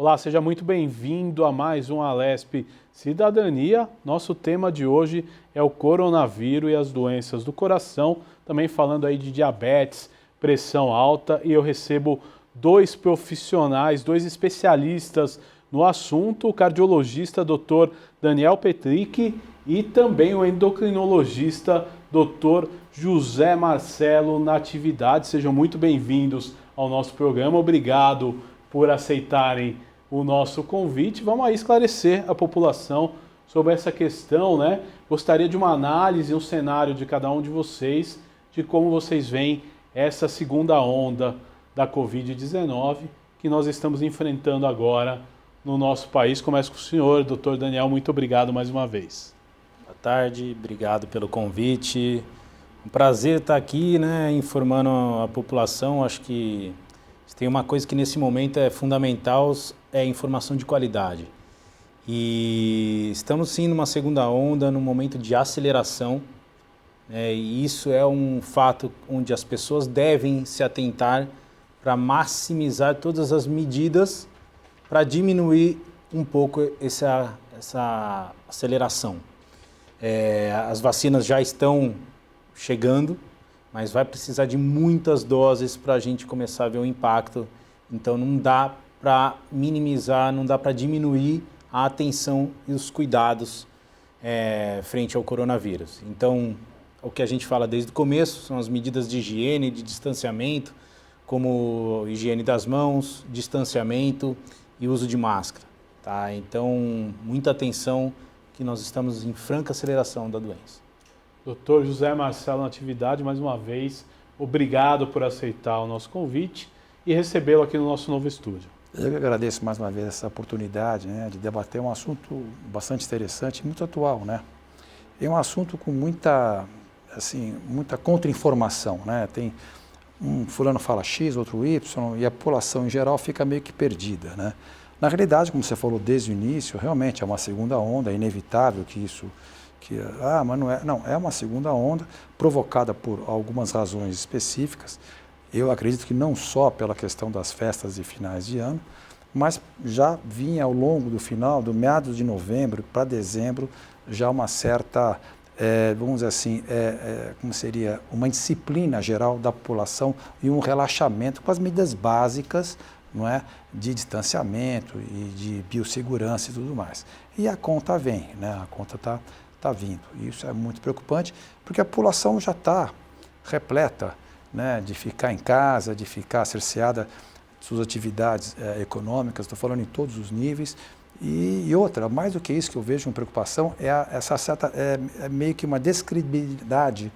Olá, seja muito bem-vindo a mais um Alesp Cidadania. Nosso tema de hoje é o coronavírus e as doenças do coração, também falando aí de diabetes, pressão alta, e eu recebo dois profissionais, dois especialistas no assunto, o cardiologista Dr. Daniel Petrick e também o endocrinologista Dr. José Marcelo Natividade. Sejam muito bem-vindos ao nosso programa. Obrigado por aceitarem o nosso convite. Vamos aí esclarecer a população sobre essa questão, né? Gostaria de uma análise, um cenário de cada um de vocês, de como vocês veem essa segunda onda da Covid-19 que nós estamos enfrentando agora no nosso país. Começo com o senhor, doutor Daniel, muito obrigado mais uma vez. Boa tarde, obrigado pelo convite. Um prazer estar aqui, né, informando a população. Acho que tem uma coisa que nesse momento é fundamental, é a informação de qualidade. E estamos sim numa segunda onda, num momento de aceleração, né, e isso é um fato onde as pessoas devem se atentar para maximizar todas as medidas para diminuir um pouco essa aceleração. As vacinas já estão chegando, mas vai precisar de muitas doses para a gente começar a ver o impacto. Então não dá para minimizar, não dá para diminuir a atenção e os cuidados frente ao coronavírus. Então, o que a gente fala desde o começo são as medidas de higiene, de distanciamento, como higiene das mãos, distanciamento e uso de máscara. Tá? Então, muita atenção, que nós estamos em franca aceleração da doença. Dr. José Marcelo Natividade, mais uma vez, obrigado por aceitar o nosso convite e recebê-lo aqui no nosso novo estúdio. Eu que agradeço mais uma vez essa oportunidade, né, de debater um assunto bastante interessante e muito atual, né? É um assunto com muita contra-informação, né? Tem fulano fala X, outro Y, e a população em geral fica meio que perdida, né? Na realidade, como você falou desde o início, realmente é uma segunda onda, é inevitável que isso... mas não é uma segunda onda provocada por algumas razões específicas. Eu acredito que não só pela questão das festas de finais de ano, mas já vinha ao longo do meados de novembro para dezembro, já uma certa, vamos dizer assim, como seria uma indisciplina geral da população e um relaxamento com as medidas básicas, não é, de distanciamento e de biossegurança e tudo mais. E a conta vem, né? A conta está vindo. E isso é muito preocupante, porque a população já está repleta, né, de ficar em casa, de ficar cerceada de suas atividades econômicas, estou falando em todos os níveis. E outra, mais do que isso que eu vejo com preocupação, é meio que uma descredibilidade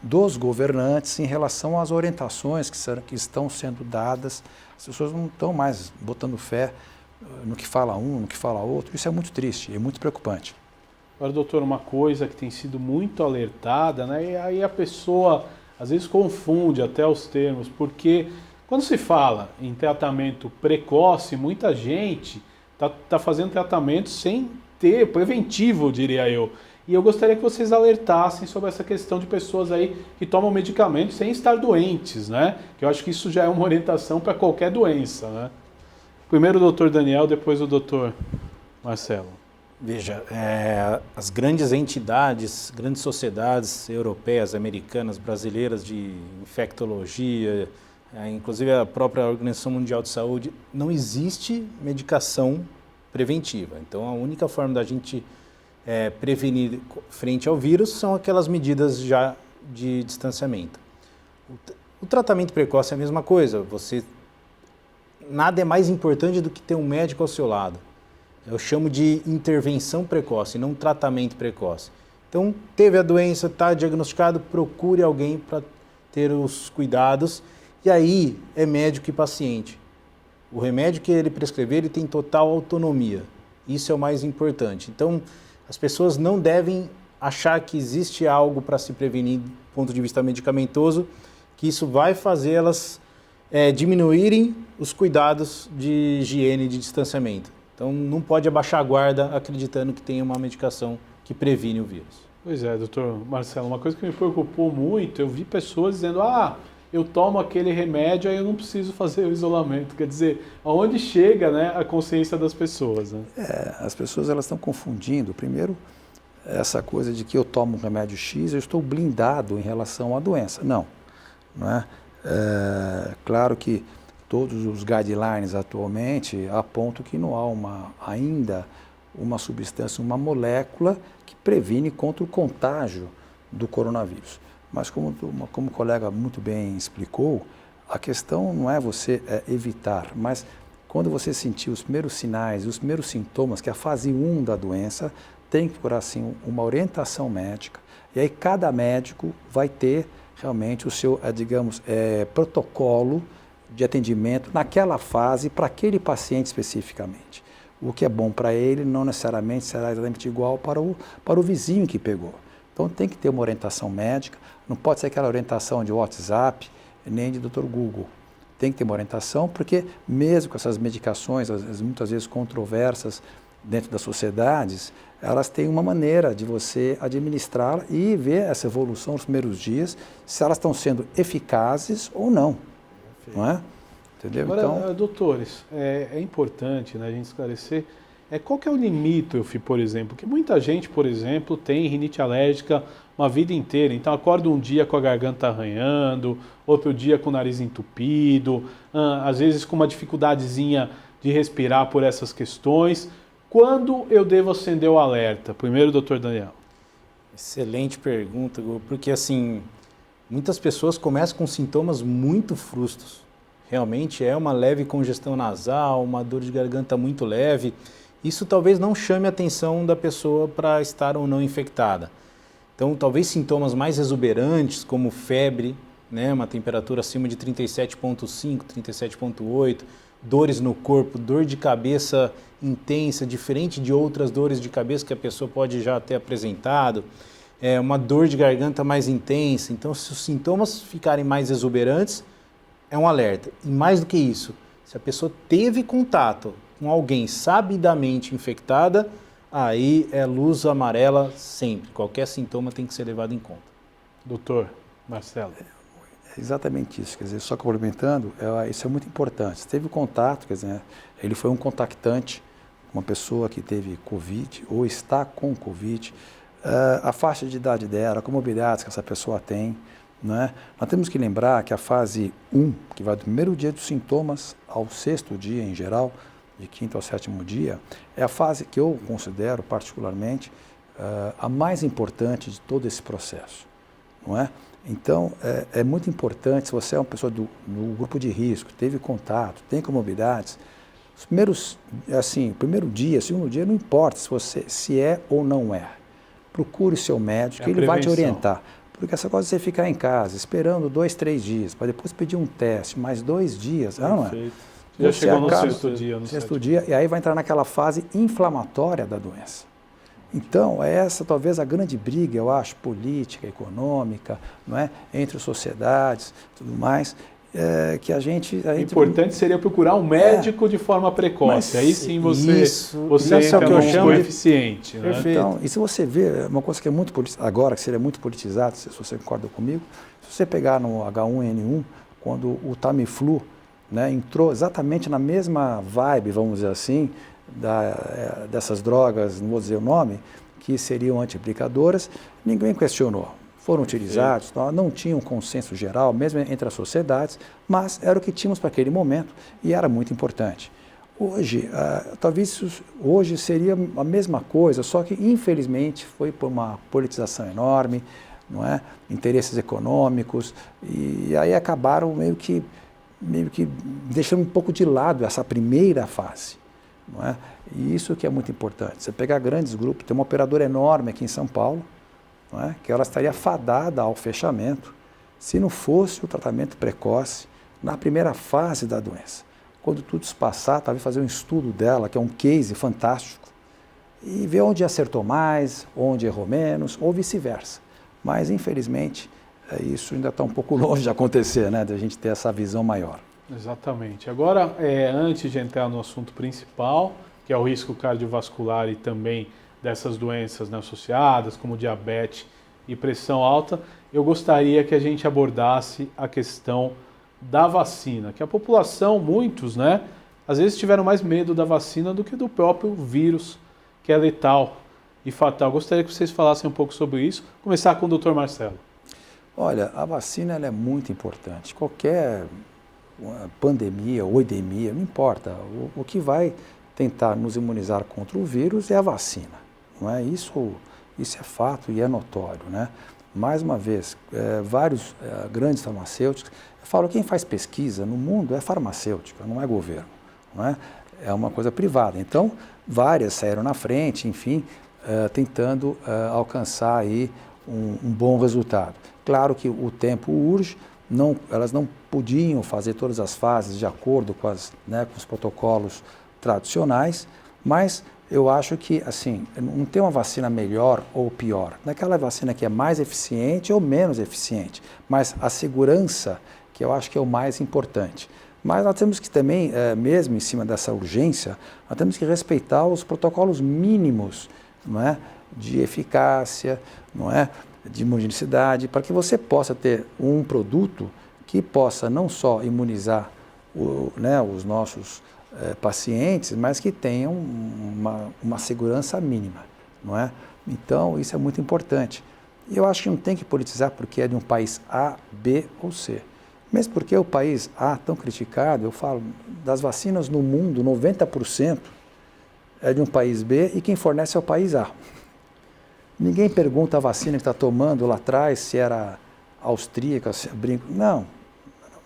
dos governantes em relação às orientações que estão sendo dadas. As pessoas não estão mais botando fé no que fala um, no que fala outro. Isso é muito triste e muito preocupante. Agora, doutor, uma coisa que tem sido muito alertada, né, e aí a pessoa às vezes confunde até os termos, porque quando se fala em tratamento precoce, muita gente está fazendo tratamento sem ter, preventivo, diria eu. E eu gostaria que vocês alertassem sobre essa questão de pessoas aí que tomam medicamentos sem estar doentes, né? Que eu acho que isso já é uma orientação para qualquer doença, né? Primeiro o doutor Daniel, depois o doutor Marcelo. Veja, as grandes entidades, grandes sociedades europeias, americanas, brasileiras de infectologia, inclusive a própria Organização Mundial de Saúde, não existe medicação preventiva. Então, a única forma da gente prevenir frente ao vírus são aquelas medidas já de distanciamento. O tratamento precoce é a mesma coisa. Nada é mais importante do que ter um médico ao seu lado. Eu chamo de intervenção precoce, não tratamento precoce. Então, teve a doença, está diagnosticado, procure alguém para ter os cuidados. E aí é médico e paciente. O remédio que ele prescrever, ele tem total autonomia. Isso é o mais importante. Então, as pessoas não devem achar que existe algo para se prevenir do ponto de vista medicamentoso, que isso vai fazer elas diminuírem os cuidados de higiene e de distanciamento. Então, não pode abaixar a guarda acreditando que tem uma medicação que previne o vírus. Pois é, doutor Marcelo, uma coisa que me preocupou muito, eu vi pessoas dizendo, eu tomo aquele remédio, aí eu não preciso fazer o isolamento. Quer dizer, aonde chega, né, a consciência das pessoas? Né? As pessoas elas estão confundindo, primeiro, essa coisa de que eu tomo um remédio X, eu estou blindado em relação à doença. Não é? Claro que todos os guidelines atualmente apontam que não há ainda uma substância, uma molécula que previne contra o contágio do coronavírus. Mas como o colega muito bem explicou, a questão não é você evitar, mas quando você sentir os primeiros sinais, os primeiros sintomas, que é a fase 1 da doença, tem que procurar assim uma orientação médica. E aí cada médico vai ter realmente o seu, digamos, protocolo de atendimento naquela fase para aquele paciente especificamente. O que é bom para ele não necessariamente será exatamente igual para o vizinho que pegou. Então tem que ter uma orientação médica, não pode ser aquela orientação de WhatsApp, nem de Dr. Google. Tem que ter uma orientação, porque mesmo com essas medicações, muitas vezes controversas dentro das sociedades, elas têm uma maneira de você administrar e ver essa evolução nos primeiros dias, se elas estão sendo eficazes ou não. Não é? Entendeu? Agora, então, doutores, é importante, né, a gente esclarecer qual que é o limítrofe, por exemplo, que muita gente, por exemplo, tem rinite alérgica uma vida inteira, então acorda um dia com a garganta arranhando, outro dia com o nariz entupido, às vezes com uma dificuldadezinha de respirar por essas questões. Quando eu devo acender o alerta? Primeiro, doutor Daniel. Excelente pergunta, porque assim, muitas pessoas começam com sintomas muito frustos. Realmente é uma leve congestão nasal, uma dor de garganta muito leve. Isso talvez não chame a atenção da pessoa para estar ou não infectada. Então, talvez sintomas mais exuberantes, como febre, né, uma temperatura acima de 37,5, 37,8, dores no corpo, dor de cabeça intensa, diferente de outras dores de cabeça que a pessoa pode já ter apresentado, uma dor de garganta mais intensa. Então, se os sintomas ficarem mais exuberantes, é um alerta. E mais do que isso, se a pessoa teve contato com alguém sabidamente infectada, aí é luz amarela sempre. Qualquer sintoma tem que ser levado em conta. Doutor Marcelo. É exatamente isso. Quer dizer, só complementando, isso é muito importante. Se teve contato, quer dizer, ele foi um contactante, uma pessoa que teve Covid ou está com Covid, a faixa de idade dela, a comorbidades que essa pessoa tem, né? Nós temos que lembrar que a fase 1, que vai do primeiro dia dos sintomas ao 6º dia em geral, de 5º ao 7º dia, é a fase que eu considero particularmente a mais importante de todo esse processo, não é? Então, é muito importante, se você é uma pessoa do grupo de risco, teve contato, tem comorbidades, os primeiros, assim, primeiro dia, segundo dia, não importa se é ou não é. Procure o seu médico, ele vai te orientar. Porque essa coisa de você ficar em casa, esperando 2, 3 dias, para depois pedir um teste, mais 2 dias, não é? Já chegou no 6º dia. No 6º dia, e aí vai entrar naquela fase inflamatória da doença. Então, essa talvez a grande briga, eu acho, política, econômica, não é? Entre as sociedades, tudo mais, que a gente... O importante seria procurar um médico de forma precoce, aí sim você entra no coeficiente. Né? Então, e se você vê, uma coisa que é muito agora, que seria muito politizado, se você concorda comigo, se você pegar no H1N1, quando o Tamiflu, né, entrou exatamente na mesma vibe, vamos dizer assim, dessas drogas, não vou dizer o nome, que seriam anti-implicadoras, ninguém questionou. Foram utilizados, não tinham um consenso geral, mesmo entre as sociedades, mas era o que tínhamos para aquele momento e era muito importante. Hoje, talvez hoje seria a mesma coisa, só que infelizmente foi por uma politização enorme, não é? Interesses econômicos, e aí acabaram meio que deixando um pouco de lado essa primeira fase. Não é? E isso que é muito importante. Você pegar grandes grupos, tem uma operadora enorme aqui em São Paulo, não é? Que ela estaria fadada ao fechamento se não fosse o tratamento precoce na primeira fase da doença. Quando tudo isso passar, talvez fazer um estudo dela, que é um case fantástico, e ver onde acertou mais, onde errou menos, ou vice-versa. Mas, infelizmente, isso ainda está um pouco longe de acontecer, né? De a gente ter essa visão maior. Exatamente. Agora, antes de entrar no assunto principal, que é o risco cardiovascular e também dessas doenças, né, associadas, como diabetes e pressão alta, eu gostaria que a gente abordasse a questão da vacina, que a população, muitos, né, às vezes tiveram mais medo da vacina do que do próprio vírus, que é letal e fatal. Gostaria que vocês falassem um pouco sobre isso. Começar com o Dr. Marcelo. Olha, a vacina ela é muito importante. Qualquer pandemia ou endemia, não importa. O que vai tentar nos imunizar contra o vírus é a vacina. Não é? Isso é fato e é notório, né? Mais uma vez, vários grandes farmacêuticos, eu falo, quem faz pesquisa no mundo é farmacêutica, não é governo, não é? É uma coisa privada. Então, várias saíram na frente, enfim, tentando alcançar aí um bom resultado. Claro que o tempo urge, elas não podiam fazer todas as fases de acordo com os protocolos tradicionais, mas eu acho que, assim, não tem uma vacina melhor ou pior. Não é aquela vacina que é mais eficiente ou menos eficiente, mas a segurança, que eu acho que é o mais importante. Mas nós temos que também, mesmo em cima dessa urgência, nós temos que respeitar os protocolos mínimos, não é, de eficácia, não é, de imunogenicidade, para que você possa ter um produto que possa não só imunizar os nossos pacientes, mas que tenham uma segurança mínima, não é? Então, isso é muito importante. E eu acho que não tem que politizar porque é de um país A, B ou C. Mesmo porque o país A, tão criticado, eu falo, das vacinas no mundo, 90% é de um país B e quem fornece é o país A. Ninguém pergunta a vacina que está tomando lá atrás se era austríaca, se brinco. Não,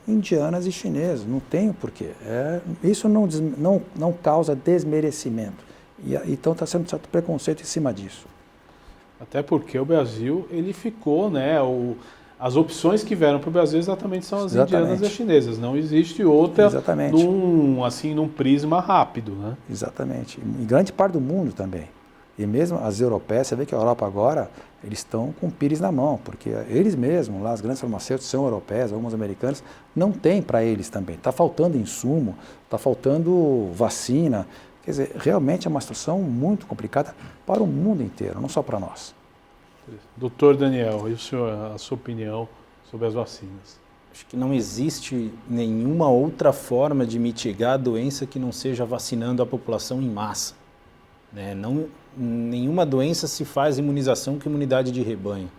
indianas e chinesas, não tem o porquê. Isso não causa desmerecimento. Então está sendo um certo preconceito em cima disso. Até porque o Brasil, ele ficou, né? As opções que vieram para o Brasil exatamente são as indianas e as chinesas. Não existe outra num prisma rápido, né? Exatamente. Em grande parte do mundo também. E mesmo as europeias, você vê que a Europa agora, eles estão com o pires na mão, porque eles mesmos, lá as grandes farmacêuticas são europeias, algumas americanas, não tem para eles também. Está faltando insumo, está faltando vacina. Quer dizer, realmente é uma situação muito complicada para o mundo inteiro, não só para nós. Doutor Daniel, e o senhor, a sua opinião sobre as vacinas? Acho que não existe nenhuma outra forma de mitigar a doença que não seja vacinando a população em massa. Né? Nenhuma doença se faz imunização com imunidade de rebanho.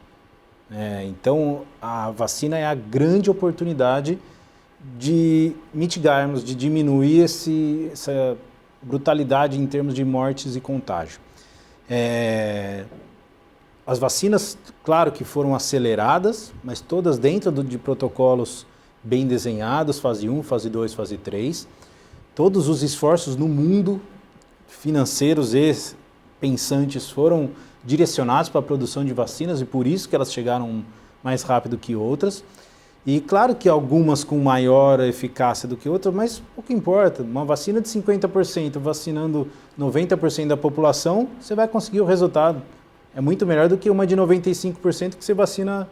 Então, a vacina é a grande oportunidade de mitigarmos, de diminuir essa brutalidade em termos de mortes e contágio. As vacinas, claro que foram aceleradas, mas todas dentro de protocolos bem desenhados, fase 1, fase 2, fase 3. Todos os esforços no mundo, financeiros e pensantes, foram direcionados para a produção de vacinas e por isso que elas chegaram mais rápido que outras. E claro que algumas com maior eficácia do que outras, mas pouco importa. Uma vacina de 50% vacinando 90% da população, você vai conseguir o resultado. É muito melhor do que uma de 95% que você vacina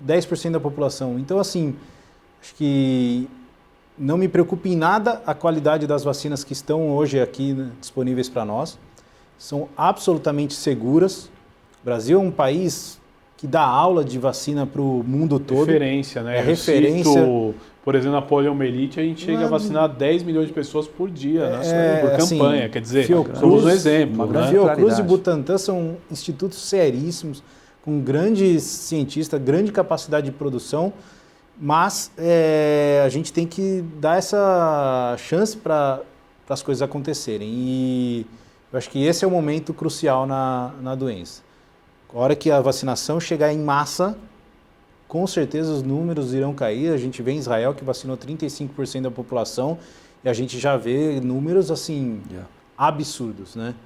10% da população. Então, assim, acho que não me preocupa em nada a qualidade das vacinas que estão hoje aqui, né, disponíveis para nós. São absolutamente seguras. O Brasil é um país que dá aula de vacina para o mundo todo. Referência, né? É referência. Por exemplo, na poliomielite, a gente chega a vacinar 10 milhões de pessoas por dia, né? Por campanha, quer dizer, somos um exemplo. Né? Fiocruz e Butantan são institutos seríssimos, com grandes cientistas, grande capacidade de produção, mas a gente tem que dar essa chance para as coisas acontecerem. E eu acho que esse é o momento crucial na doença. A hora que a vacinação chegar em massa, com certeza os números irão cair. A gente vê em Israel que vacinou 35% da população e a gente já vê números assim absurdos, né?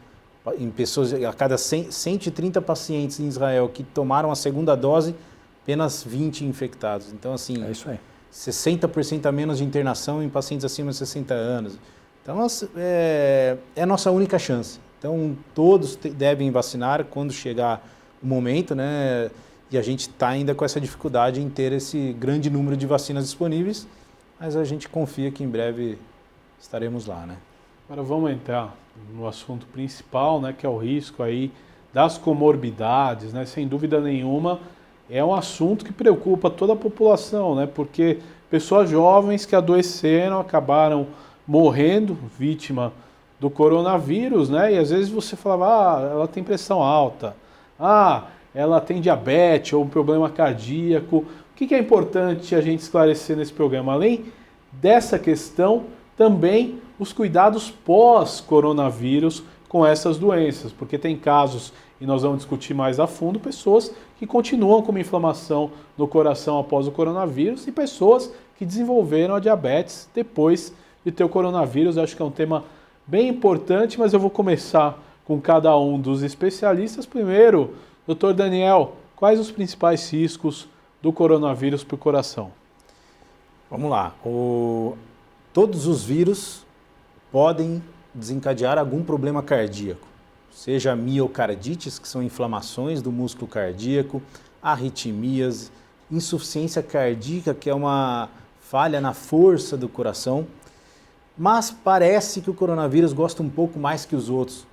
Em pessoas, a cada 130 pacientes em Israel que tomaram a segunda dose, apenas 20 infectados. Então, assim, é isso aí. 60% a menos de internação em pacientes acima de 60 anos. Então, é a nossa única chance. Então, todos devem vacinar quando chegar o momento, né? E a gente está ainda com essa dificuldade em ter esse grande número de vacinas disponíveis, mas a gente confia que em breve estaremos lá, né? Agora vamos entrar no assunto principal, né, que é o risco aí das comorbidades, né? Sem dúvida nenhuma, é um assunto que preocupa toda a população, né? Porque pessoas jovens que adoeceram, acabaram morrendo, vítima do coronavírus, né? E às vezes você falava, ela tem pressão alta, ela tem diabetes ou um problema cardíaco. O que é importante a gente esclarecer nesse programa? Além dessa questão, também os cuidados pós-coronavírus com essas doenças, porque tem casos, e nós vamos discutir mais a fundo, pessoas que continuam com uma inflamação no coração após o coronavírus e pessoas que desenvolveram a diabetes depois de ter o coronavírus. Eu acho que é um tema bem importante, mas eu vou começar com cada um dos especialistas. Primeiro, Dr. Daniel, quais os principais riscos do coronavírus para o coração? Vamos lá. Todos os vírus podem desencadear algum problema cardíaco, seja miocardites, que são inflamações do músculo cardíaco, arritmias, insuficiência cardíaca, que é uma falha na força do coração, mas parece que o coronavírus gosta um pouco mais que os outros.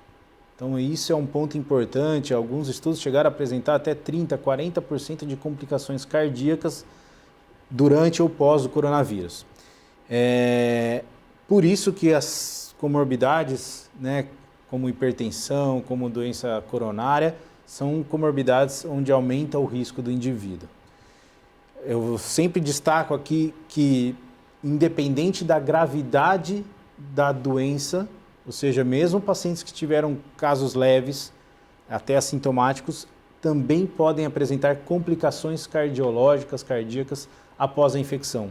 Então isso é um ponto importante. Alguns estudos chegaram a apresentar até 30%, 40% de complicações cardíacas durante ou pós o coronavírus. Por isso que as comorbidades, né, como hipertensão, como doença coronária, são comorbidades onde aumenta o risco do indivíduo. Eu sempre destaco aqui que, independente da gravidade da doença, ou seja, mesmo pacientes que tiveram casos leves, até assintomáticos, também podem apresentar complicações cardiológicas, cardíacas, após a infecção.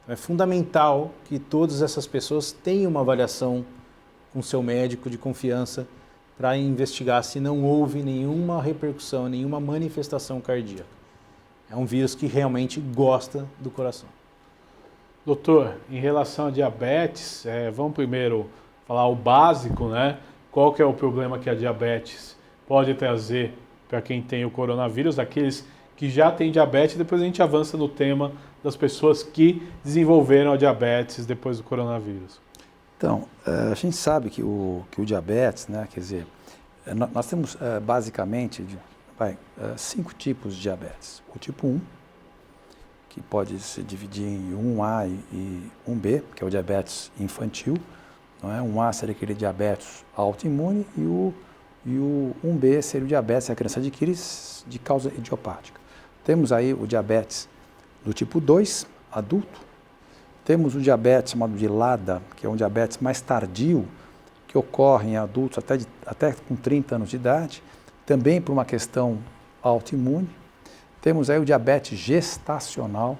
É fundamental que todas essas pessoas tenham uma avaliação com seu médico de confiança para investigar se não houve nenhuma repercussão, nenhuma manifestação cardíaca. É um vírus que realmente gosta do coração. Doutor, em relação a diabetes, vamos primeiro falar o básico, né? Qual que é o problema que a diabetes pode trazer para quem tem o coronavírus, aqueles que já têm diabetes, depois a gente avança no tema das pessoas que desenvolveram a diabetes depois do coronavírus. Então, a gente sabe que o diabetes, né, quer dizer, nós temos basicamente 5 tipos de diabetes. O tipo 1, que pode se dividir em 1A e 1B, que é o diabetes infantil. Não é? 1A seria aquele diabetes autoimune e o 1B seria o diabetes que a criança adquire de causa idiopática. Temos aí o diabetes do tipo 2, adulto. Temos o diabetes chamado de LADA, que é um diabetes mais tardio, que ocorre em adultos até com 30 anos de idade, também por uma questão autoimune. Temos aí o diabetes gestacional,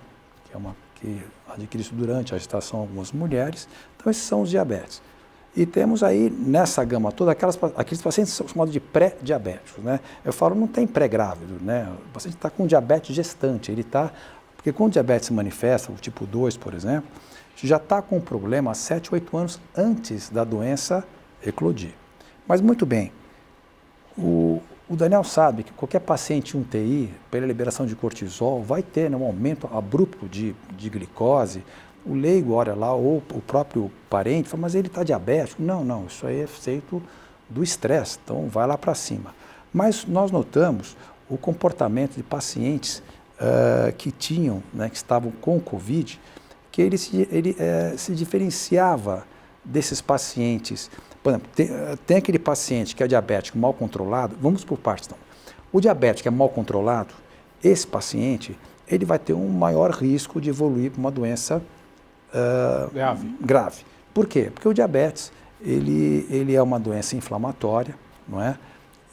que adquire-se durante a gestação algumas mulheres. Então, esses são os diabetes. E temos aí, nessa gama toda, aqueles pacientes que são chamados de pré-diabéticos, né? Eu falo, não tem pré-grávido, né? O paciente está com diabetes gestante, porque quando o diabetes se manifesta, o tipo 2, por exemplo, já está com um problema há 7, 8 anos antes da doença eclodir. Mas muito bem, o Daniel sabe que qualquer paciente em UTI, pela liberação de cortisol, vai ter um aumento abrupto de glicose. O leigo olha lá, ou o próprio parente, fala, mas ele está diabético. Não, isso aí é feito do estresse, então vai lá para cima. Mas nós notamos o comportamento de pacientes que tinham, né, que estavam com Covid, que ele se diferenciava desses pacientes. Por exemplo, tem aquele paciente que é diabético mal controlado, vamos por partes então. O diabético que é mal controlado, esse paciente, ele vai ter um maior risco de evoluir para uma doença grave. Por quê? Porque o diabetes, ele é uma doença inflamatória, não é?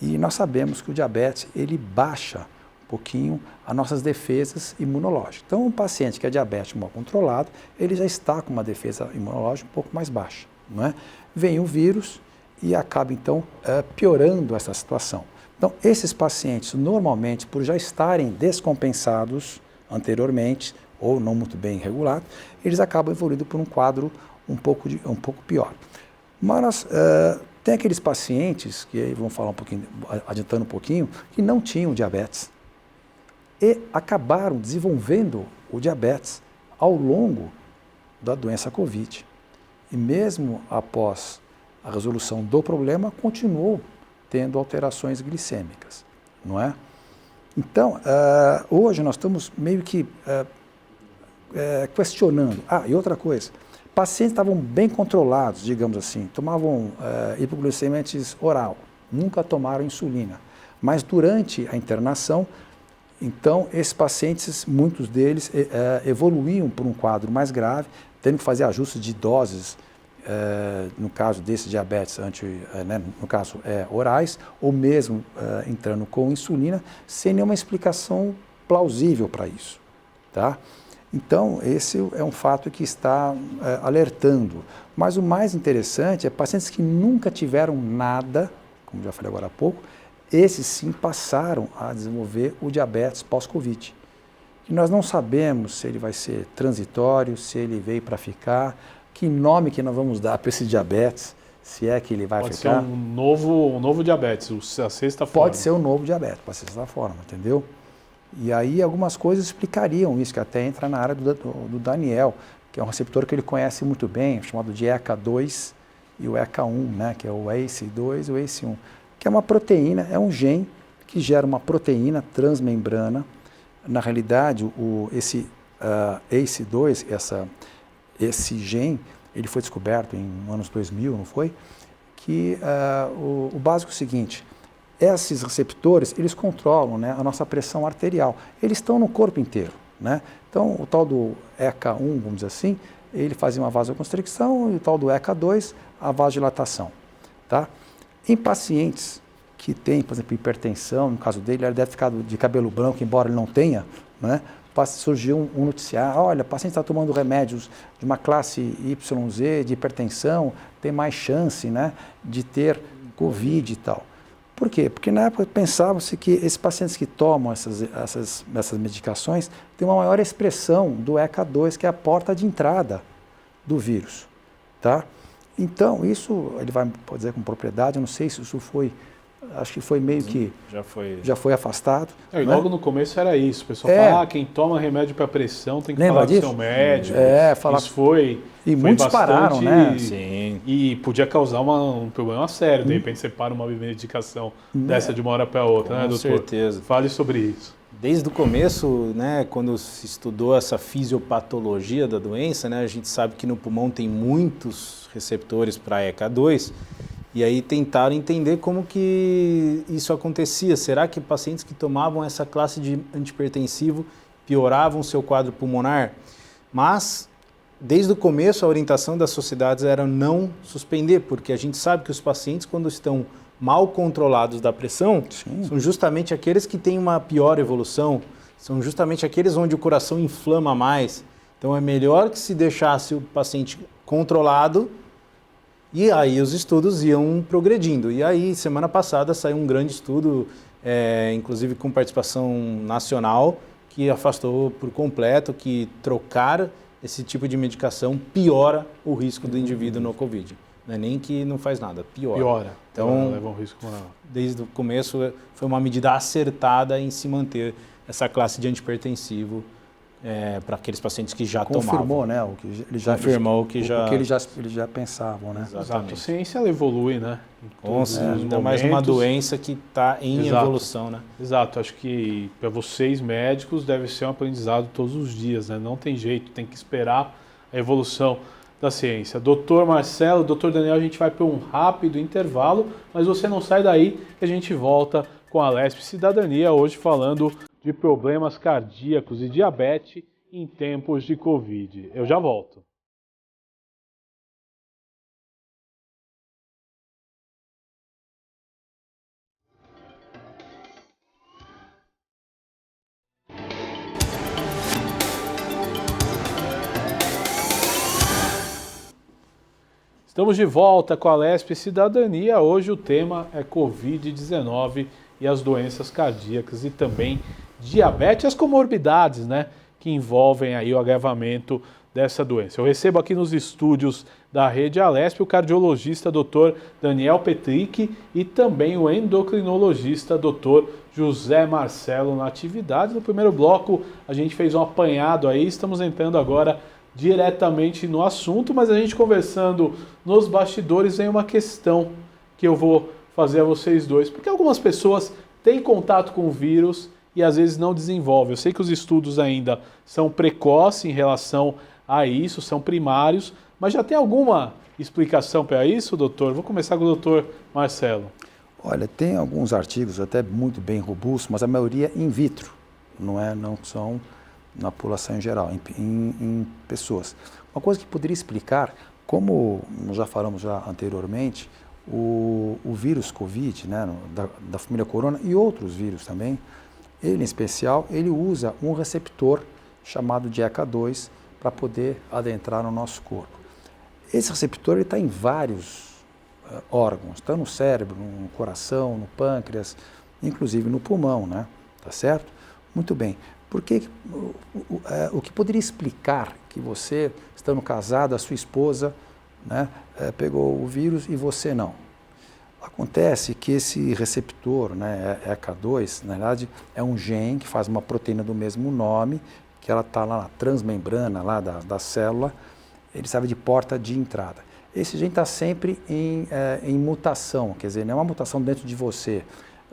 E nós sabemos que o diabetes, ele baixa um pouquinho as nossas defesas imunológicas. Então, um paciente que é diabético mal controlado, ele já está com uma defesa imunológica um pouco mais baixa, não é? Vem o vírus e acaba, então, piorando essa situação. Então, esses pacientes, normalmente, por já estarem descompensados anteriormente, ou não muito bem regulados, eles acabam evoluindo por um quadro um pouco pior. Mas tem aqueles pacientes, que aí vamos falar um pouquinho, adiantando um pouquinho, que não tinham diabetes e acabaram desenvolvendo o diabetes ao longo da doença Covid. E mesmo após a resolução do problema, continuou tendo alterações glicêmicas, não é? Então, hoje nós estamos meio que questionando. E outra coisa, pacientes estavam bem controlados, digamos assim, tomavam hipoglicemiantes oral, nunca tomaram insulina, mas durante a internação, então esses pacientes, muitos deles evoluíam por um quadro mais grave, tendo que fazer ajustes de doses, no caso desse diabetes no caso orais, ou mesmo entrando com insulina, sem nenhuma explicação plausível para isso, tá? Então, esse é um fato que está alertando. Mas o mais interessante é pacientes que nunca tiveram nada, como já falei agora há pouco, esses sim passaram a desenvolver o diabetes pós-Covid. E nós não sabemos se ele vai ser transitório, se ele veio para ficar, que nome que nós vamos dar para esse diabetes, se é que ele vai ficar. Pode ser um novo diabetes, a sexta forma. Pode ser um novo diabetes, pode ser a sexta forma, entendeu? E aí algumas coisas explicariam isso, que até entra na área do Daniel, que é um receptor que ele conhece muito bem, chamado de ECA2 e o ECA1, né, que é o ACE2 e o ACE1, que é uma proteína, é um gene que gera uma proteína transmembrana. Na realidade, esse ACE2, esse gene, ele foi descoberto em anos 2000, não foi? Que o básico é o seguinte: esses receptores, eles controlam, né, a nossa pressão arterial. Eles estão no corpo inteiro, né? Então, o tal do ECA1, vamos dizer assim, ele fazia uma vasoconstricção, e o tal do ECA2, a vasodilatação, tá? Em pacientes que têm, por exemplo, hipertensão, no caso dele, ele deve ficar de cabelo branco, embora ele não tenha, né? Surgiu um noticiário: olha, o paciente está tomando remédios de uma classe YZ, de hipertensão, tem mais chance, né, de ter Covid e tal. Por quê? Porque na época pensava-se que esses pacientes que tomam essas medicações têm uma maior expressão do ECA2, que é a porta de entrada do vírus, tá? Então, isso ele vai pode dizer com propriedade, eu não sei se isso foi, acho que foi meio que já foi afastado. E logo no começo era isso, o pessoal fala, quem toma remédio para pressão tem que falar com o seu médico. Isso foi... E muitos pararam, né? Sim. E podia causar um problema sério. De repente você para uma medicação dessa de uma hora para outra, né, doutor? Com certeza. Fale sobre isso. Desde o começo, né, quando se estudou essa fisiopatologia da doença, né, a gente sabe que no pulmão tem muitos receptores para ECA2, e aí tentaram entender como que isso acontecia. Será que pacientes que tomavam essa classe de antihipertensivo pioravam o seu quadro pulmonar? Mas desde o começo, a orientação das sociedades era não suspender, porque a gente sabe que os pacientes, quando estão mal controlados da pressão, são justamente aqueles que têm uma pior evolução, são justamente aqueles onde o coração inflama mais. Então, é melhor que se deixasse o paciente controlado, e aí os estudos iam progredindo. E aí, semana passada, saiu um grande estudo, inclusive com participação nacional, que afastou por completo que trocar esse tipo de medicação piora o risco do indivíduo no Covid. Não é nem que não faz nada, piora. Então, leva um risco maior. Desde o começo, foi uma medida acertada em se manter essa classe de antihipertensivo para aqueles pacientes que já tomavam. Confirmou, né? O que ele já confirmou o que eles já pensavam, né? Exato. A ciência ela evolui, né? Ainda mais uma doença que está em evolução, né? Exato. Acho que para vocês médicos deve ser um aprendizado todos os dias, né? Não tem jeito, tem que esperar a evolução da ciência. Doutor Marcelo, doutor Daniel, a gente vai para um rápido intervalo, mas você não sai daí que a gente volta com a Lesp Cidadania, hoje falando de problemas cardíacos e diabetes em tempos de Covid. Eu já volto. Estamos de volta com a Lesp Cidadania. Hoje o tema é Covid-19 e as doenças cardíacas e também diabetes, as comorbidades, né, que envolvem aí o agravamento dessa doença. Eu recebo aqui nos estúdios da Rede Alesp o cardiologista Dr. Daniel Petrick e também o endocrinologista Dr. José Marcelo Natividade. No primeiro bloco a gente fez um apanhado aí, estamos entrando agora diretamente no assunto, mas a gente conversando nos bastidores vem uma questão que eu vou fazer a vocês dois, porque algumas pessoas têm contato com o vírus e às vezes não desenvolvem. Eu sei que os estudos ainda são precoces em relação a isso, são primários, mas já tem alguma explicação para isso, doutor? Vou começar com o doutor Marcelo. Olha, tem alguns artigos até muito bem robustos, mas a maioria in vitro, não são na população em geral, em pessoas. Uma coisa que poderia explicar, como nós já falamos anteriormente, o vírus Covid, né, da família Corona e outros vírus também, ele em especial, ele usa um receptor chamado de ECA2 para poder adentrar no nosso corpo. Esse receptor está em vários órgãos, está no cérebro, no coração, no pâncreas, inclusive no pulmão, né? Tá certo? Muito bem. Porque o que poderia explicar que você, estando casado, a sua esposa, né, pegou o vírus e você não? Acontece que esse receptor, né, ECA2, na verdade, é um gene que faz uma proteína do mesmo nome, que ela está lá na transmembrana lá da célula, ele serve de porta de entrada. Esse gene está sempre em mutação, quer dizer, não é uma mutação dentro de você.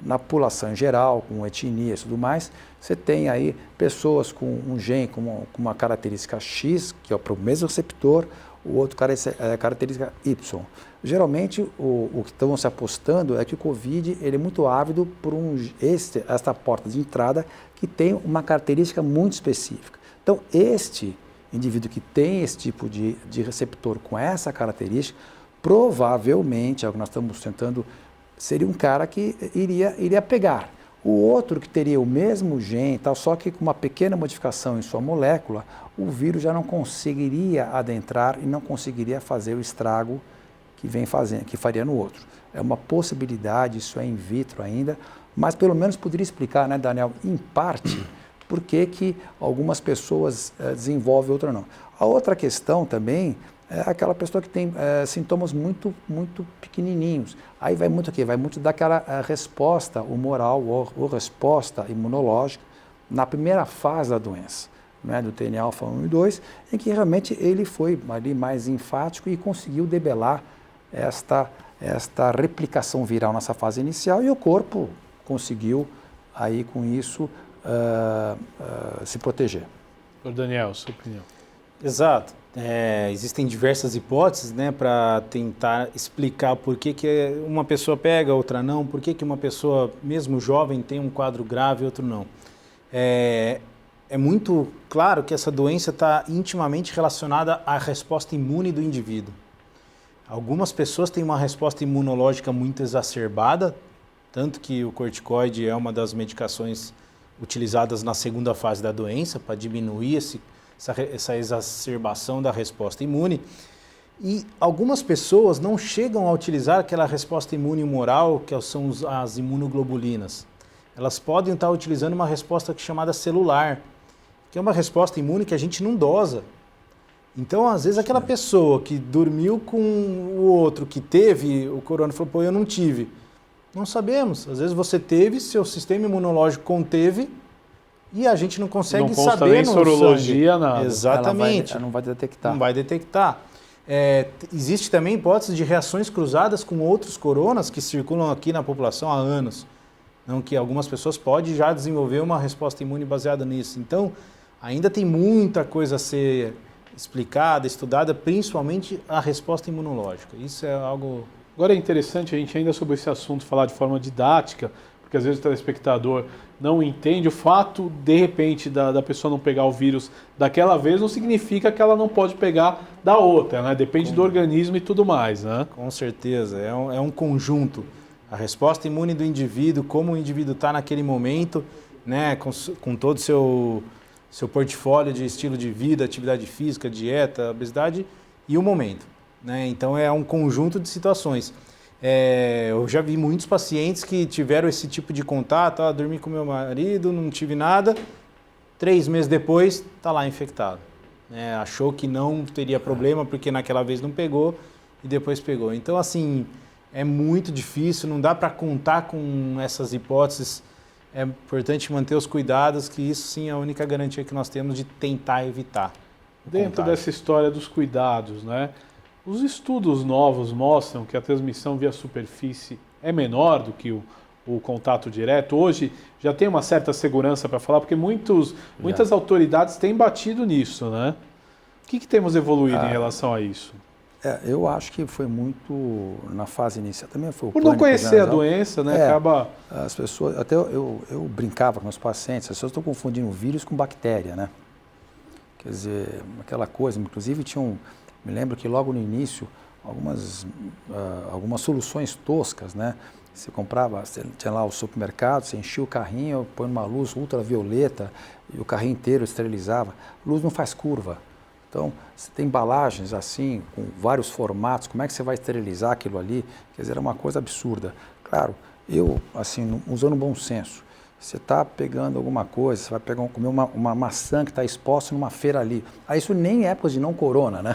Na população em geral, com etnia e tudo mais, você tem aí pessoas com um gene com uma característica X, que é para o mesmo receptor, o outro característica Y. Geralmente, o que estão se apostando é que o Covid ele é muito ávido por esta porta de entrada que tem uma característica muito específica. Então, este indivíduo que tem esse tipo de receptor com essa característica, provavelmente, é o que nós estamos tentando, seria um cara que iria pegar. O outro que teria o mesmo gene, tal, só que com uma pequena modificação em sua molécula, o vírus já não conseguiria adentrar e não conseguiria fazer o estrago que faria no outro. É uma possibilidade, isso é in vitro ainda, mas pelo menos poderia explicar, né, Daniel, em parte, por que algumas pessoas desenvolvem, outras não. A outra questão também é aquela pessoa que tem sintomas muito pequenininhos. Aí vai muito aqui, vai muito daquela resposta humoral ou resposta imunológica na primeira fase da doença, né, do TNA-alfa 1 e 2, em que realmente ele foi ali mais enfático e conseguiu debelar esta replicação viral nessa fase inicial e o corpo conseguiu aí com isso se proteger. Doutor Daniel, sua opinião. Exato. Existem diversas hipóteses, né, para tentar explicar por que uma pessoa pega, outra não, por que uma pessoa, mesmo jovem, tem um quadro grave e outro não. É muito claro que essa doença está intimamente relacionada à resposta imune do indivíduo. Algumas pessoas têm uma resposta imunológica muito exacerbada, tanto que o corticoide é uma das medicações utilizadas na segunda fase da doença para diminuir essa exacerbação da resposta imune. E algumas pessoas não chegam a utilizar aquela resposta imune humoral, que são as imunoglobulinas. Elas podem estar utilizando uma resposta chamada celular, que é uma resposta imune que a gente não dosa. Então, às vezes, aquela pessoa que dormiu com o outro que teve o corona falou, pô, eu não tive. Não sabemos. Às vezes você teve, seu sistema imunológico conteve e a gente não consegue saber no sorologia, sangue. Nada. Exatamente. Ela não vai detectar. Não vai detectar. Existe também hipótese de reações cruzadas com outros coronas que circulam aqui na população há anos. Não, que algumas pessoas podem já desenvolver uma resposta imune baseada nisso. Então, ainda tem muita coisa a ser explicada, estudada, principalmente a resposta imunológica. Isso é algo... Agora é interessante a gente ainda sobre esse assunto falar de forma didática, porque às vezes o telespectador não entende. O fato, de repente, da pessoa não pegar o vírus daquela vez não significa que ela não pode pegar da outra, né? Depende do organismo e tudo mais, né? Com certeza, é um conjunto. A resposta imune do indivíduo, como o indivíduo está naquele momento, né? Com todo o seu portfólio de estilo de vida, atividade física, dieta, obesidade e o momento, né? Então é um conjunto de situações. Eu já vi muitos pacientes que tiveram esse tipo de contato, dormi com meu marido, não tive nada, 3 meses depois está lá infectado. Achou que não teria problema porque naquela vez não pegou e depois pegou. Então assim, é muito difícil, não dá para contar com essas hipóteses. É importante manter os cuidados, que isso sim é a única garantia que nós temos de tentar evitar. Dentro dessa história dos cuidados, né? Os estudos novos mostram que a transmissão via superfície é menor do que o contato direto? Hoje já tem uma certa segurança para falar, porque muitas autoridades têm batido nisso, né? O que temos evoluído em relação a isso? Eu acho que foi muito na fase inicial. Também foi o Por não pânico conhecer general. a doença, né? Acaba... As pessoas, até eu brincava com os pacientes, as pessoas estão confundindo vírus com bactéria, né? Quer dizer, aquela coisa, inclusive me lembro que logo no início, algumas soluções toscas, né? Você comprava, você tinha lá o supermercado, você enchia o carrinho, põe numa luz ultravioleta e o carrinho inteiro esterilizava. Luz não faz curva. Então, você tem embalagens assim, com vários formatos, como é que você vai esterilizar aquilo ali? Quer dizer, era uma coisa absurda. Claro, eu, assim, usando bom senso, você está pegando alguma coisa, você vai comer uma maçã que está exposta numa feira ali. Aí isso nem em épocas de não corona, né?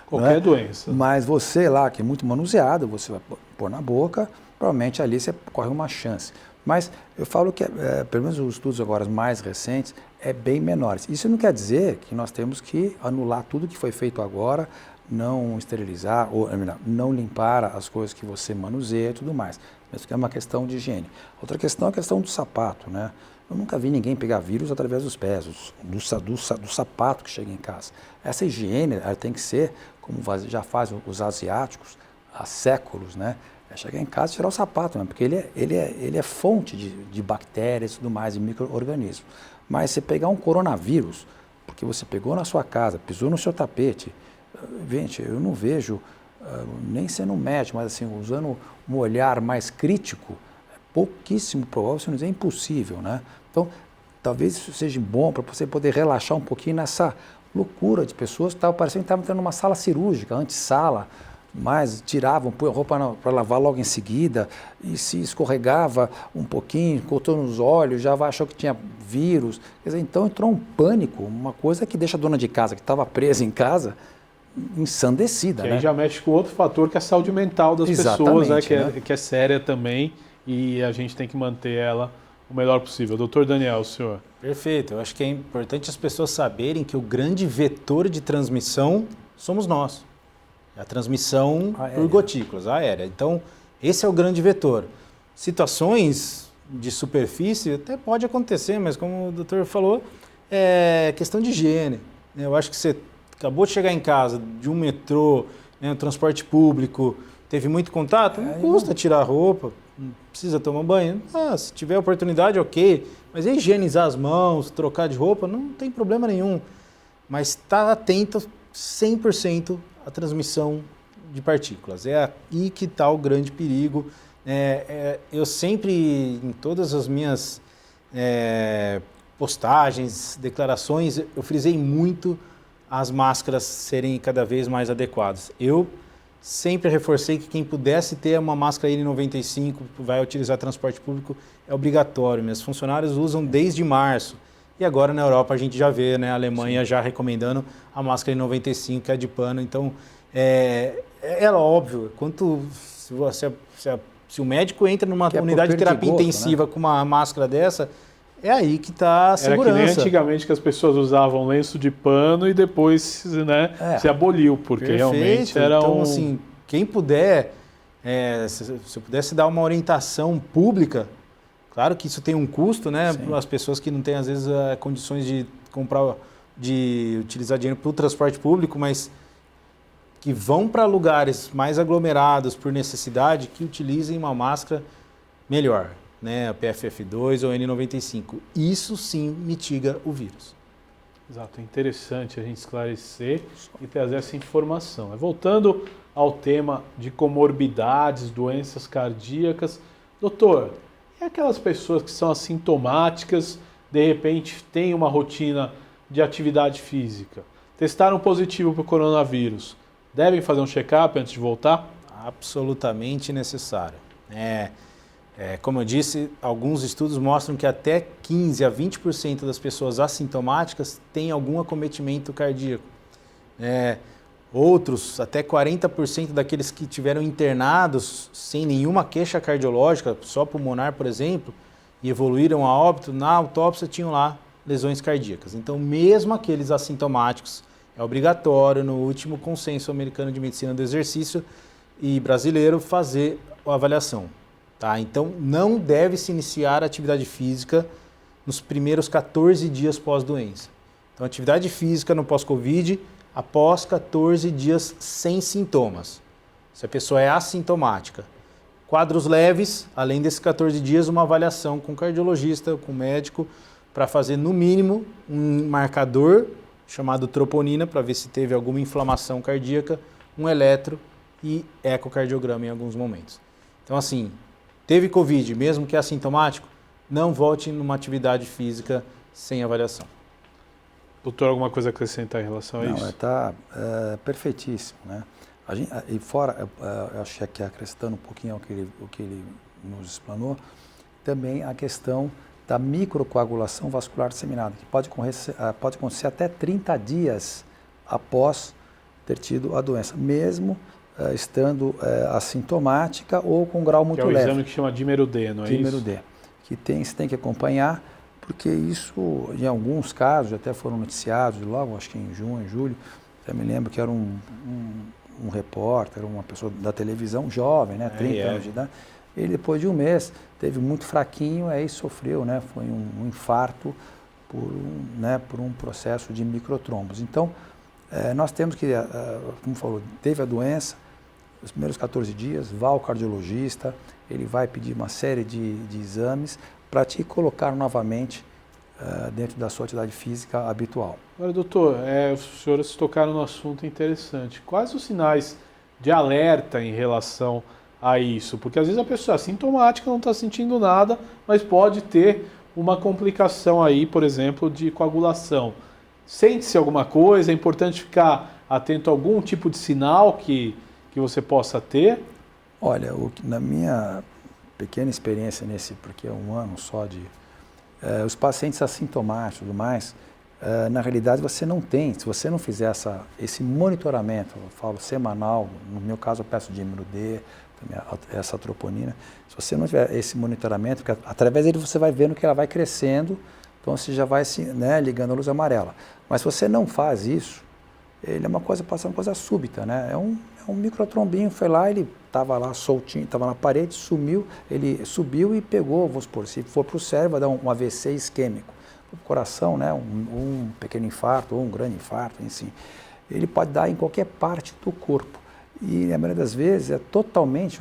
Qualquer doença. Mas você lá, que é muito manuseado, você vai pôr na boca, provavelmente ali você corre uma chance. Mas eu falo que, pelo menos os estudos agora mais recentes, é bem menores. Isso não quer dizer que nós temos que anular tudo que foi feito agora, não esterilizar, ou não limpar as coisas que você manuseia e tudo mais. Isso que é uma questão de higiene. Outra questão é a questão do sapato, né? Eu nunca vi ninguém pegar vírus através dos pés, do sapato que chega em casa. Essa higiene ela tem que ser, como já fazem os asiáticos há séculos, né? É chegar em casa e tirar o sapato, né? Porque ele é fonte de bactérias e tudo mais, de micro-organismos. Mas você pegar um coronavírus, porque você pegou na sua casa, pisou no seu tapete, gente, eu não vejo, nem sendo médico, mas assim, usando um olhar mais crítico, é pouquíssimo provável, se não dizer impossível, né? Então, talvez isso seja bom para você poder relaxar um pouquinho nessa loucura de pessoas que estavam parecendo que estavam entrando numa sala cirúrgica, antessala, mas tiravam, põe a roupa para lavar logo em seguida e se escorregava um pouquinho, cortou nos olhos, já achou que tinha vírus. Quer dizer, então entrou um pânico, uma coisa que deixa a dona de casa, que estava presa em casa, ensandecida. Que aí já mexe com outro fator, que é a saúde mental das pessoas, né? Que é séria também e a gente tem que manter ela o melhor possível. Doutor Daniel, o senhor? Perfeito. Eu acho que é importante as pessoas saberem que o grande vetor de transmissão somos nós. A transmissão por gotículas, aérea. Então, esse é o grande vetor. Situações de superfície até pode acontecer, mas como o doutor falou, é questão de higiene. Eu acho que você acabou de chegar em casa de um metrô, um transporte público, teve muito contato, não custa tirar a roupa, não precisa tomar banho. Se tiver oportunidade, ok. Mas higienizar as mãos, trocar de roupa, não tem problema nenhum. Mas está atento 100% a transmissão de partículas. É aí que está o grande perigo. Eu sempre, em todas as minhas postagens, declarações, eu frisei muito as máscaras serem cada vez mais adequadas. Eu sempre reforcei que quem pudesse ter uma máscara N95, vai utilizar transporte público, é obrigatório. Meus funcionários usam desde março. E agora na Europa a gente já vê, né, a Alemanha já recomendando a máscara N95, que é de pano. Então, é óbvio, se o médico entra numa unidade de terapia intensiva, né, com uma máscara dessa, é aí que está a segurança. Era que nem antigamente que as pessoas usavam lenço de pano e depois, né, se aboliu, porque realmente era então, assim, quem puder, se eu pudesse dar uma orientação pública. Claro que isso tem um custo, né? Para as pessoas que não têm, às vezes, condições de comprar, de utilizar dinheiro para o transporte público, mas que vão para lugares mais aglomerados por necessidade, que utilizem uma máscara melhor, né? A PFF2 ou N95. Isso sim mitiga o vírus. Exato, é interessante a gente esclarecer e trazer essa informação. Voltando ao tema de comorbidades, doenças cardíacas, doutor, e aquelas pessoas que são assintomáticas, de repente têm uma rotina de atividade física, testaram positivo para o coronavírus, devem fazer um check-up antes de voltar? Absolutamente necessário. Como eu disse, alguns estudos mostram que até 15% a 20% das pessoas assintomáticas têm algum acometimento cardíaco. Outros, até 40% daqueles que tiveram internados sem nenhuma queixa cardiológica, só pulmonar, por exemplo, e evoluíram a óbito, na autópsia tinham lá lesões cardíacas. Então, mesmo aqueles assintomáticos, é obrigatório, no último consenso americano de medicina do exercício e brasileiro, fazer a avaliação. Tá? Então, não deve se iniciar a atividade física nos primeiros 14 dias pós-doença. Então, atividade física no pós-Covid, após 14 dias sem sintomas. Se a pessoa é assintomática. Quadros leves, além desses 14 dias, uma avaliação com cardiologista, com médico, para fazer no mínimo um marcador chamado troponina, para ver se teve alguma inflamação cardíaca, um eletro e ecocardiograma em alguns momentos. Então, assim, teve Covid, mesmo que assintomático, não volte numa atividade física sem avaliação. Doutor, alguma coisa a acrescentar em relação a isso? Não, está perfeitíssimo, né? E fora, eu acho que acrescentando um pouquinho o que ele nos explanou, também a questão da microcoagulação vascular disseminada, que pode acontecer até 30 dias após ter tido a doença, mesmo estando assintomática ou com grau muito leve. Que é o exame que chama dímero D, não é dímero isso? D, que você tem que acompanhar, porque isso, em alguns casos, até foram noticiados logo, acho que em junho, julho, eu me lembro que era um repórter, uma pessoa da televisão, jovem, né, 30 anos de idade, ele depois de um mês teve muito fraquinho, aí sofreu, né, foi um infarto por um processo de microtrombos. Então, nós temos que, como falou, teve a doença, os primeiros 14 dias, vá ao cardiologista, ele vai pedir uma série de exames para te colocar novamente dentro da sua atividade física habitual. Agora, doutor, os senhores tocaram no assunto interessante. Quais os sinais de alerta em relação a isso? Porque às vezes a pessoa é assintomática, não está sentindo nada, mas pode ter uma complicação aí, por exemplo, de coagulação. Sente-se alguma coisa? É importante ficar atento a algum tipo de sinal que você possa ter? Olha, na minha pequena experiência porque é um ano só os pacientes assintomáticos e tudo mais, na realidade você não tem, se você não fizer esse monitoramento, eu falo semanal, no meu caso eu peço dímero D, essa troponina, se você não tiver esse monitoramento, porque através dele você vai vendo que ela vai crescendo, então você já vai ligando a luz amarela. Mas se você não faz isso, ele é pode ser uma coisa súbita, né? É um microtrombinho, foi lá, ele estava lá soltinho, estava na parede, sumiu, ele subiu e pegou, vamos supor, se for para o cérebro, vai dar um AVC isquêmico. O coração, né? Um pequeno infarto ou um grande infarto, assim. Ele pode dar em qualquer parte do corpo. E a maioria das vezes é totalmente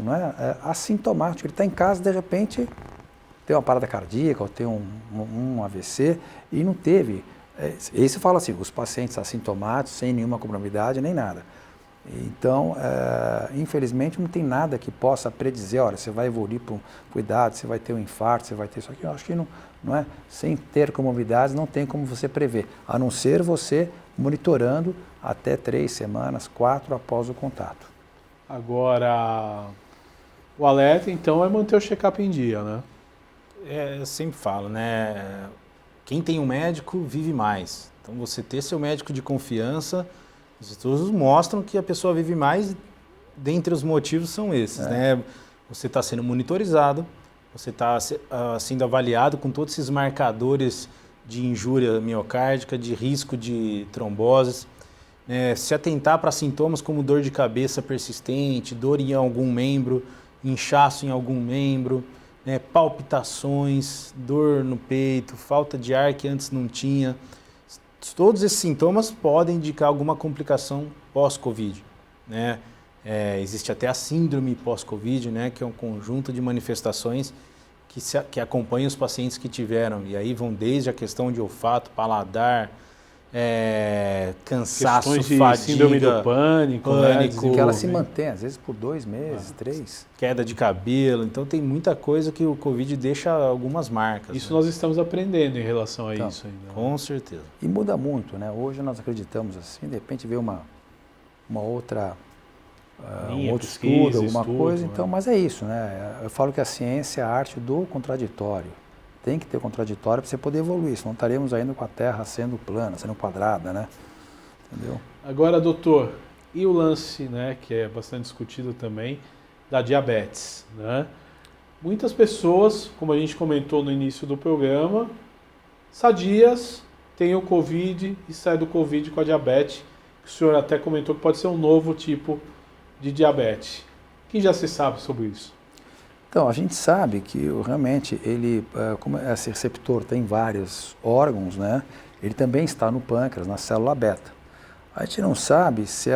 assintomático. Ele está em casa, de repente, tem uma parada cardíaca ou tem um AVC e não teve. Aí você fala assim, os pacientes assintomáticos, sem nenhuma comorbidade, nem nada. Então, infelizmente, não tem nada que possa predizer, olha, você vai evoluir para cuidado, você vai ter um infarto, você vai ter isso aqui. Eu acho que não é, sem ter comorbidades, não tem como você prever, a não ser você monitorando até 3 semanas, 4 após o contato. Agora, o alerta, então, é manter o check-up em dia, né? Eu sempre falo, né? Quem tem um médico vive mais. Então, você ter seu médico de confiança, os estudos mostram que a pessoa vive mais, dentre os motivos são esses, né? Você está sendo monitorizado, você está sendo avaliado com todos esses marcadores de injúria miocárdica, de risco de tromboses, se atentar para sintomas como dor de cabeça persistente, dor em algum membro, inchaço em algum membro, palpitações, dor no peito, falta de ar que antes não tinha. Todos esses sintomas podem indicar alguma complicação pós-Covid, né? Existe até a síndrome pós-Covid, né? Que é um conjunto de manifestações que acompanham os pacientes que tiveram. E aí vão desde a questão de olfato, paladar, cansaço, questões de fadiga, síndrome do pânico, né? Que ela se mantém, às vezes, por 2 meses, 3. Queda de cabelo. Então, tem muita coisa que o Covid deixa algumas marcas. Isso, né? Nós estamos aprendendo em relação a isso ainda. Né? Com certeza. E muda muito, né? Hoje nós acreditamos assim, de repente vê uma outra... um outro estudo, alguma coisa. Então, mas é isso, né? Eu falo que a ciência é a arte do contraditório. Tem que ter contraditório para você poder evoluir, senão estaremos ainda com a Terra sendo plana, sendo quadrada, né? Entendeu? Agora, doutor, e o lance, né, que é bastante discutido também, da diabetes, né? Muitas pessoas, como a gente comentou no início do programa, sadias, têm o Covid e saem do Covid com a diabetes. O senhor até comentou que pode ser um novo tipo de diabetes. O que já se sabe sobre isso? Então, a gente sabe que realmente ele, como esse receptor tem vários órgãos, né? Ele também está no pâncreas, na célula beta. A gente não sabe se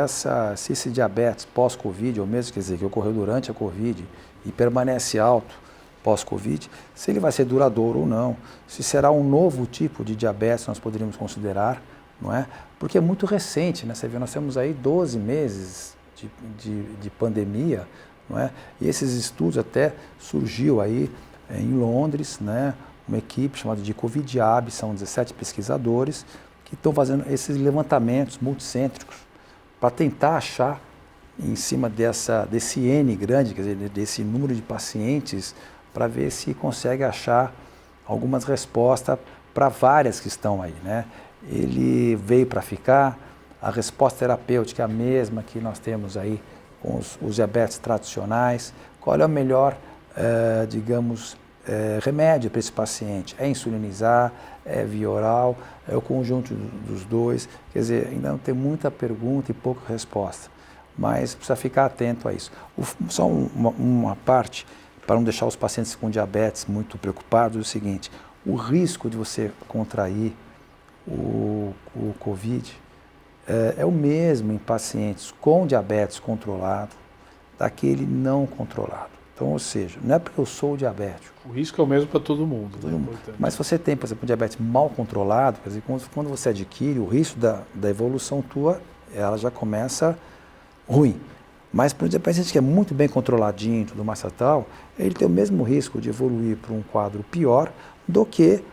esse diabetes pós-Covid, ou mesmo, quer dizer, que ocorreu durante a Covid e permanece alto pós-Covid, se ele vai ser duradouro ou não, se será um novo tipo de diabetes nós poderíamos considerar, não é? Porque é muito recente, né? Você vê, nós temos aí 12 meses de pandemia, não é? E esses estudos até surgiu aí em Londres, né? Uma equipe chamada de Covidiab, são 17 pesquisadores que estão fazendo esses levantamentos multicêntricos para tentar achar, em cima desse N grande, quer dizer, desse número de pacientes, para ver se consegue achar algumas respostas para várias que estão aí, né? Ele veio para ficar, a resposta terapêutica é a mesma que nós temos aí com os diabetes tradicionais. Qual é o melhor, remédio para esse paciente? É insulinizar, é via oral, é o conjunto dos dois? Quer dizer, ainda não tem muita pergunta e pouca resposta, mas precisa ficar atento a isso. Só uma parte, para não deixar os pacientes com diabetes muito preocupados, é o seguinte: o risco de você contrair o Covid é o mesmo em pacientes com diabetes controlado daquele não controlado. Então, ou seja, não é porque eu sou diabético. O risco é o mesmo para todo mundo. Todo mundo. Mas se você tem, por exemplo, um diabetes mal controlado, quer dizer, quando você adquire, o risco da evolução tua, ela já começa ruim. Mas para o paciente que é muito bem controladinho e tudo mais e tal, ele tem o mesmo risco de evoluir para um quadro pior do que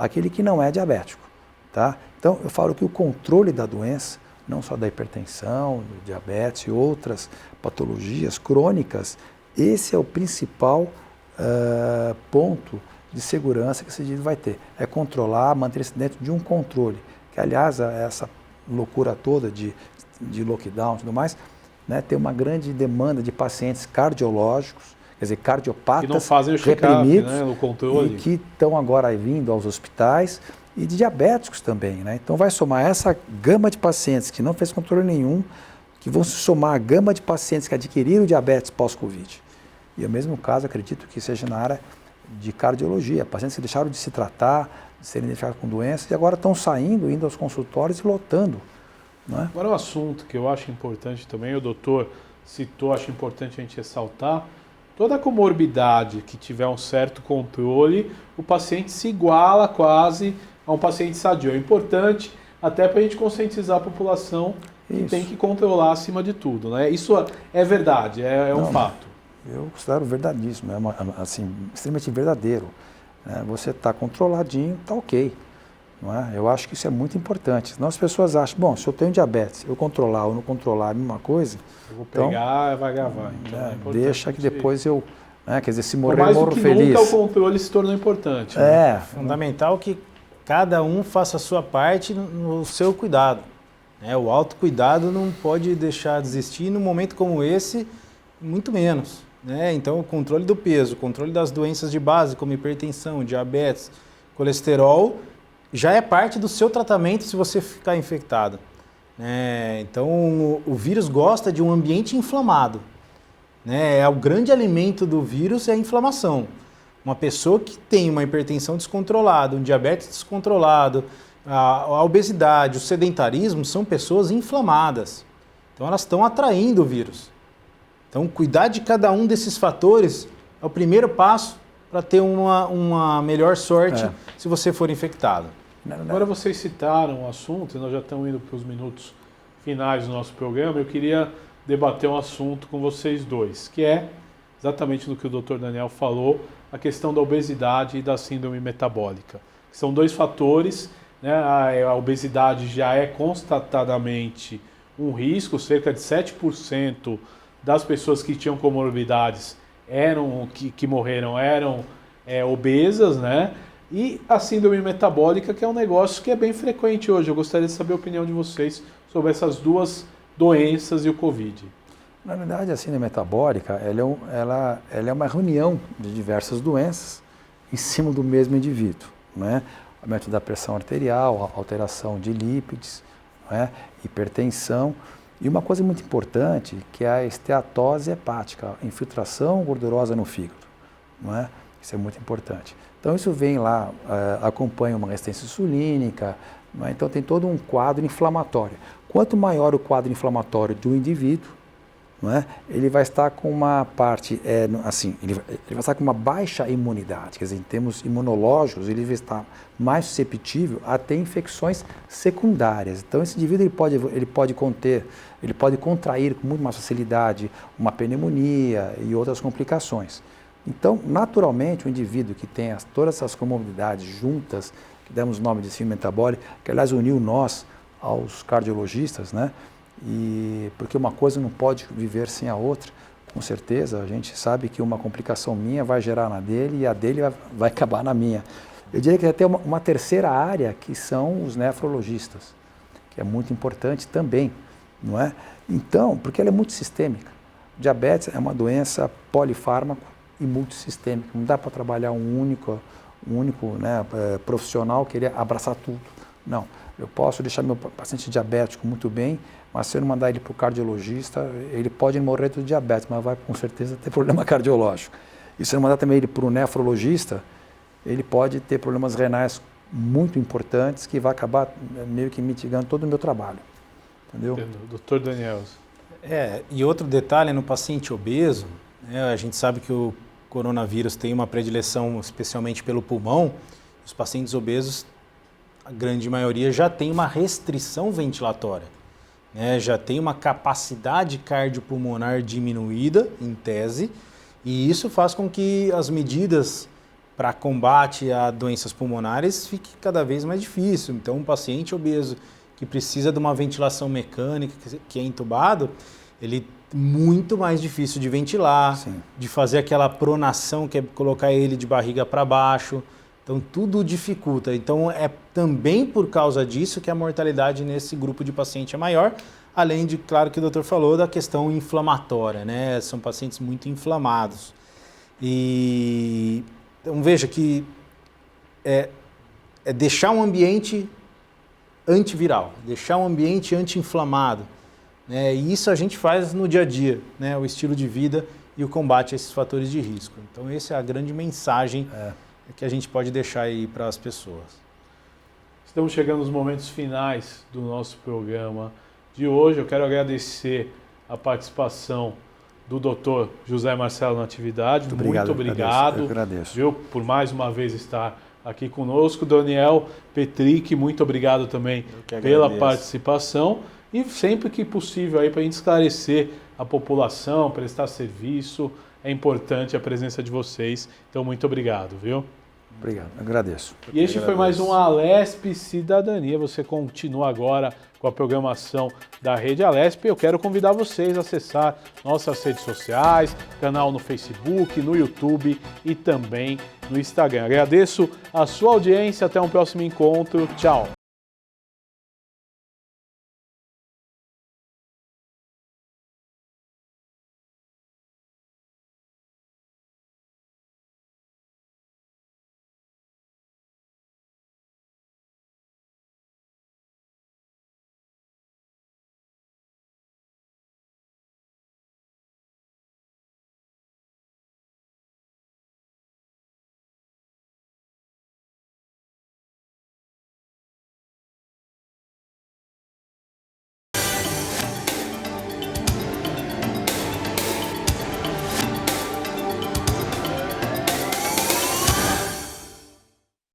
aquele que não é diabético. Tá? Então, eu falo que o controle da doença, não só da hipertensão, do diabetes e outras patologias crônicas, esse é o principal ponto de segurança que esse indivíduo vai ter. É controlar, manter-se dentro de um controle. Que, aliás, essa loucura toda de lockdown e tudo mais, né, tem uma grande demanda de pacientes cardiológicos, quer dizer, cardiopatas que não fazem o reprimidos, né, no controle. E que estão agora vindo aos hospitais, e de diabéticos também, né? Então vai somar essa gama de pacientes que não fez controle nenhum, que vão se somar a gama de pacientes que adquiriram diabetes pós-Covid. E o mesmo caso, acredito que seja na área de cardiologia, pacientes que deixaram de se tratar, de serem identificados com doenças, e agora estão saindo, indo aos consultórios e lotando. Não é? Agora um assunto que eu acho importante também, o doutor citou, acho importante a gente ressaltar: toda comorbidade que tiver um certo controle, o paciente se iguala quase a um paciente sadio. É importante até para a gente conscientizar a população que tem que controlar acima de tudo, né? Isso é verdade, é um fato. Eu considero verdadeíssimo, assim, extremamente verdadeiro. Né? Você está controladinho, está ok. Não é? Eu acho que isso é muito importante. Senão as pessoas acham, bom, se eu tenho diabetes, eu controlar ou não controlar a mesma coisa, eu vou pegar, vai gravar. Então deixa que depois eu... Né? Quer dizer, se morrer, mais eu morro do que feliz. Nunca o controle se tornou importante. Né? É fundamental que cada um faça a sua parte no seu cuidado. Né? O autocuidado não pode deixar de existir num momento como esse, muito menos. Né? Então, o controle do peso, o controle das doenças de base, como hipertensão, diabetes, colesterol, já é parte do seu tratamento se você ficar infectado. Então, o vírus gosta de um ambiente inflamado. O grande alimento do vírus é a inflamação. Uma pessoa que tem uma hipertensão descontrolada, um diabetes descontrolado, a obesidade, o sedentarismo, são pessoas inflamadas. Então, elas estão atraindo o vírus. Então, cuidar de cada um desses fatores é o primeiro passo para ter uma melhor sorte se você for infectado. Agora vocês citaram o assunto, e nós já estamos indo para os minutos finais do nosso programa. Eu queria debater um assunto com vocês dois, que é exatamente no que o Dr. Daniel falou, a questão da obesidade e da síndrome metabólica. São dois fatores, né? A obesidade já é constatadamente um risco, cerca de 7% das pessoas que tinham comorbidades que morreram eram obesas, né? E a síndrome metabólica, que é um negócio que é bem frequente hoje. Eu gostaria de saber a opinião de vocês sobre essas duas doenças e o Covid. Na verdade, a síndrome metabólica ela é uma reunião de diversas doenças em cima do mesmo indivíduo. Né? Aumento da pressão arterial, alteração de lípides, né? Hipertensão. E uma coisa muito importante, que é a esteatose hepática, a infiltração gordurosa no fígado, não é? Isso é muito importante. Então isso vem lá, acompanha uma resistência insulínica, não é? Então tem todo um quadro inflamatório. Quanto maior o quadro inflamatório do indivíduo, não é? Ele vai estar com uma parte, ele vai estar com uma baixa imunidade, quer dizer, em termos imunológicos, ele vai estar mais susceptível a ter infecções secundárias. Então, esse indivíduo ele pode contrair com muito mais facilidade uma pneumonia e outras complicações. Então, naturalmente, o indivíduo que tem todas essas comorbidades juntas, que demos o nome de síndrome metabólica, que aliás uniu nós aos cardiologistas, né? Porque uma coisa não pode viver sem a outra, com certeza. A gente sabe que uma complicação minha vai gerar na dele e a dele vai acabar na minha. Eu diria que vai ter uma terceira área, que são os nefrologistas, que é muito importante também, não é? Então, porque ela é muito sistêmica. Diabetes é uma doença polifármaco e multissistêmica. Não dá para trabalhar um único profissional querer abraçar tudo. Não. Eu posso deixar meu paciente diabético muito bem, mas se eu não mandar ele para o cardiologista, ele pode morrer do diabetes, mas vai com certeza ter problema cardiológico. E se eu não mandar também ele para o nefrologista, ele pode ter problemas renais muito importantes que vai acabar meio que mitigando todo o meu trabalho. Entendeu? Dr. Daniel. E outro detalhe, no paciente obeso, né, a gente sabe que o coronavírus tem uma predileção especialmente pelo pulmão. Os pacientes obesos, a grande maioria, já tem uma restrição ventilatória, né? Já tem uma capacidade cardiopulmonar diminuída, em tese, e isso faz com que as medidas para combate a doenças pulmonares fique cada vez mais difícil. Então, um paciente obeso que precisa de uma ventilação mecânica, que é entubado, ele é muito mais difícil de ventilar, sim, de fazer aquela pronação, que é colocar ele de barriga para baixo. Então, tudo dificulta. Então, é também por causa disso que a mortalidade nesse grupo de paciente é maior, além de, claro, que o doutor falou, da questão inflamatória, né? São pacientes muito inflamados. Então, veja que é deixar um ambiente antiviral, deixar um ambiente anti-inflamado, né? E isso a gente faz no dia a dia, né? O estilo de vida e o combate a esses fatores de risco. Então, essa é a grande mensagem que a gente pode deixar aí para as pessoas. Estamos chegando nos momentos finais do nosso programa de hoje. Eu quero agradecer a participação do Dr. José Marcelo Natividade. Muito obrigado. Eu agradeço. Viu, por mais uma vez estar aqui conosco. Daniel Petric, muito obrigado também pela participação. E sempre que possível aí para a gente esclarecer a população, prestar serviço, é importante a presença de vocês. Então, muito obrigado, viu? Obrigado, agradeço. E este foi mais um Alesp Cidadania. Você continua agora com a programação da Rede Alesp. Eu quero convidar vocês a acessar nossas redes sociais, canal no Facebook, no YouTube e também no Instagram. Agradeço a sua audiência. Até um próximo encontro. Tchau.